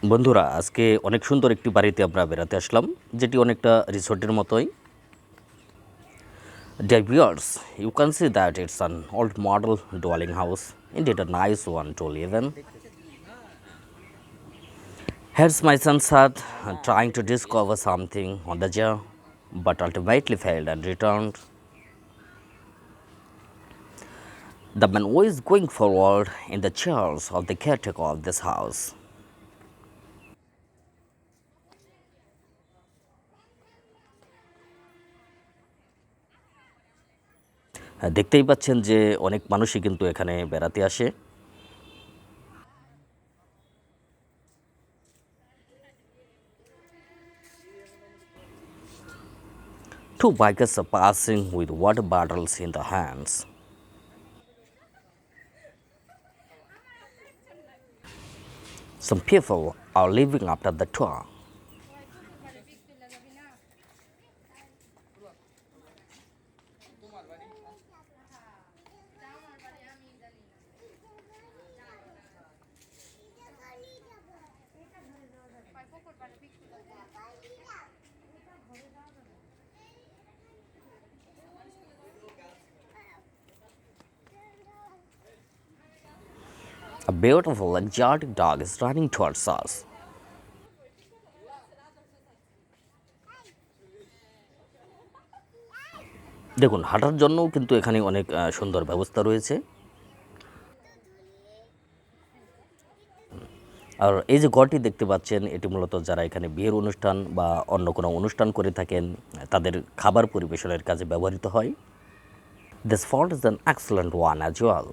বন্ধুরা আজকে অনেক সুন্দর একটি বাড়িতে আমরা বেড়াতে আসলাম, যেটি অনেকটা রিসোর্টের মতোই। Dear viewers, you can see that it's an old model dwelling house, indeed a nice one to live in. Here's my son Sad trying to discover something on the journey, but ultimately failed and returned. The man who is going forward in the chairs of the caretaker of this house. দেখতেই পাচ্ছেন যে অনেক মানুষই কিন্তু এখানে বেড়াতে আসে। Two bikers are passing with water bottles in their hands. Some people are leaving after the tour. A beautiful exotic dog is running towards us. দেখুন, হাঁটার জন্যও কিন্তু এখানে অনেক সুন্দর ব্যবস্থা রয়েছে। আর এই যে ঘরটি দেখতে পাচ্ছেন, এটি মূলত যারা এখানে বিয়ের অনুষ্ঠান বা অন্য কোনো অনুষ্ঠান করে থাকেন তাদের খাবার পরিবেশনের কাজে ব্যবহৃত হয়। This fort is an excellent one as well.